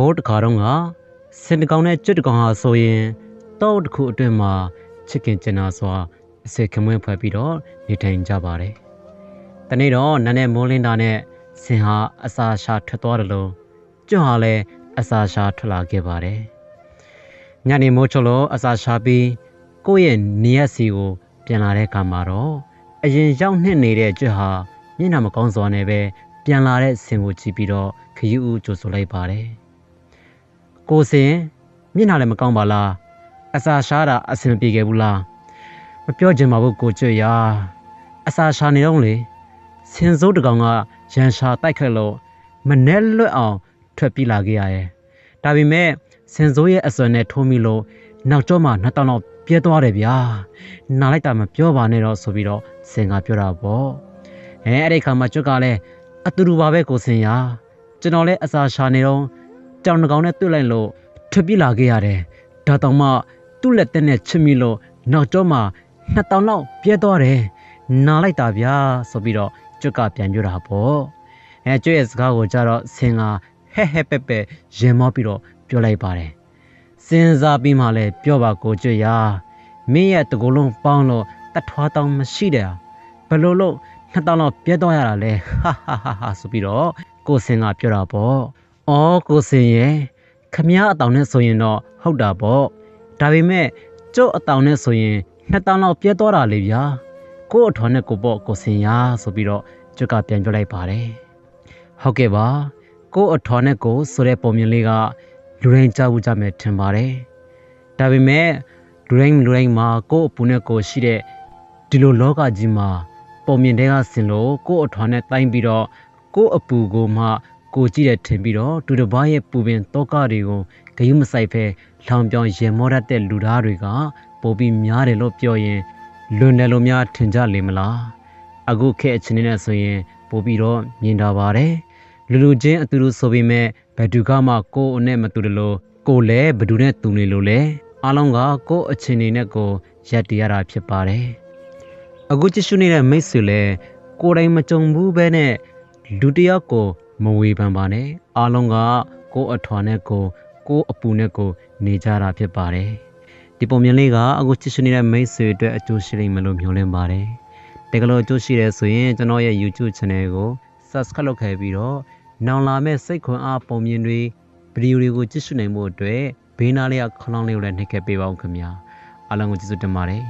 ဟိုးတခါတော့ကစင်တကောင်နဲ့ကျွတ်တကောင်ဟာဆိုရင်တောက်တစ်ခုအတွင်းမှာချစ်ခင်ကျင်နာစွာအစေခမွင်းဖွဲ့ပြီးတော့နေထိုင်ကြပါတယ်။တနေ့တော့နန်းနဲ့မိုးလင်းတာနဲ့ဆင်ဟာအစာရှာထွက်သွားတယ်လို့ကျွတ်ဟာလည်းအစာရှာထွက်လာခဲ့ပါတယ်။ညနေမိုးချုပ်လို့အစာရှာပြီးကိုယ့်ရဲ့နေရက်စီကိုပြန်လာတဲ့အခါမှာတော့အရင်ရောက်နှင့်နေတဲ့ကျွတ်ဟာမျက်နှာမကောင်းစွာနဲ့ပဲပြန်လာတဲ့ဆင်ကိုကြည့်ပြီးတော့ခရီးဦးကြိုဆိုလိုက်ပါတယ်။ကိုစင်မျက်နှာလည်းမကောင်းပါလားအစာရှာတာအဆင်မပြေခဲ့ဘူးလားမပြောချင်ပါဘူးကိုကျွတ်ရာအစာရှာနေတော့လေဆင်စိုးတကောင်ကရန်ရှာတိုက်ခတ်လို့မနဲ့လွတ်အောင်ထွက်ပြေးလာခဲ့ရရဲ့ဒါပေမဲ့ဆင်စိုးရဲ့အစွမ်းနဲ့ထိုးမိလို့နောက်ကျောမှာနှစ်တောင်လောက်ပြဲသွားတယ်ဗျာနားလိုက်တာမပြောပါနဲ့တော့ဆိုပြီးတော့ဆင်ကပြောတာပေါ့အဲ့ဒီခါမှာကျွတ်ကလည်းအတူတူပါပဲကိုစင်ရာကျွန်တော်လည်းအစာရှာနေတော့ကြောင်တကောင်နဲ့တွေ့လိုက်လို့ထွက်ပြေးလာခဲ့ရတယ်ဒါတောင်မှသူ့လက်တက်နဲ့ချစ်မိလို့နောက်ကျောမှာနှစ်တောင်လောက်ပြဲသွားတယ်နားလိုက်တာဗျာဆိုပြီးတော့ကျွတ်ကပြန်ပြောတာပေါ့ကျွတ်ရဲ့စကားကိုကြတော့ဆင်ကဟဲ့ပက်ရင်မောပြီးတော့ပြောလိုက်ပါတယ်စဉ်းစားပြီးမှလည်းပြောပါကိုကျွတ်ရာမင်းရဲ့တကူလုံးပေါင်းလို့တထွားတောင်မရှိတယ်ဘယ်လိုလို့နှစ်တောင်လောက်ပြဲသွားရတာလဲဟာဆိုပြီးတော့ကိုစင်ကပြောတာပေါ့အော်ကိုစင်ရဲ့ခမည်းအတောင်နဲ့ဆိုရင်တော့ဟုတ်တာပေါ့ဒါပေမဲ့ကျုပ်အတောင်နဲ့ဆိုရင်နှစ်တောင်လောက်ပြဲသွားတာလေဗျာကို့အထော်နဲ့ကိုပေါ့ကိုစင်ရာဆိုပြီးတော့ကျွတ်ကပြန်ပြောလိုက်ပါတယ်ဟုတ်ကဲ့ပါကို့အထော်နဲ့ကိုဆိုတဲ့ပုံမြင်လေးကလူတိုင်းကြားဘူးကြမယ်ထင်ပါတယ်ဒါပေမဲ့လူတိုင်းမှာကို့အပူနဲ့ကိုရှိတဲ့ဒီလိုလောကကြီးမှာပုံမြင်တဲ့ကဆင်လို့ကို့အထော်နဲ့တိုင်းပြီးတော့ကို့အပူကိုမှကိုကြည့်တဲ့ထင်ပြီးတော့ဒူတဘာရဲ့ပူပင်တောကတွေကိုဂယုမဆိုင်ဖဲလောင်ပြောင်ရင်မောတတ်တဲ့လူသားတွေကပိုပြီးများတယ်လို့ပြောရင်လွန်တယ်လို့များထင်ကြလေမလားအခုခက်အချင်းနဲ့ဆိုရင်ပိုပြီးတော့မြင်တာပါတယ်လူချင်းအတူတူဆိုပေမဲ့ဘယ်သူကမှကိုယ်နဲ့မတူတယ်လို့ကိုလည်းဘယ်သူနဲ့တူနေလို့လဲအားလုံးကကိုယ်အချင်းနဲ့ကိုရက်တရတာဖြစ်ပါတယ်အခုကြည့်ရှုနေတဲ့မိတ်ဆွေလည်းကိုယ်တိုင်မကြုံဘူးပဲနဲ့လူတယောက်ကိုမဝေဖန်ပါနဲ့အားလုံးကကိုယ်အထွာနဲ့ကိုယ်အပူနဲ့ကိုနေကြတာဖြစ်ပါတယ်ဒီပုံမြင်လေးကအခုကြည့်ရှုနေတဲ့မိတ်ဆွေအတွက်အကျိုးရှိလိမ့်မယ်လို့မျှော်လင့်ပါတယ်တကယ်လို့အကျိုးရှိတယ်ဆိုရင်ကျွန်တော်ရဲ့ YouTube channel ကို subscribe လုပ်ခဲ့ပြီးတော့နောင်လာမဲ့စိတ်ခွန်အားပုံမြင်တွေဗီဒီယိုတွေကိုကြည့်ရှုနိုင်ဖို့အတွက်ဘေးနားလေးကခေါင်းလောင်းလေးကိုလည်းနှိပ်ခဲ့ပေးပါဦးခင်ဗျာအားလုံးကိုကျေးဇူးတင်ပါတယ်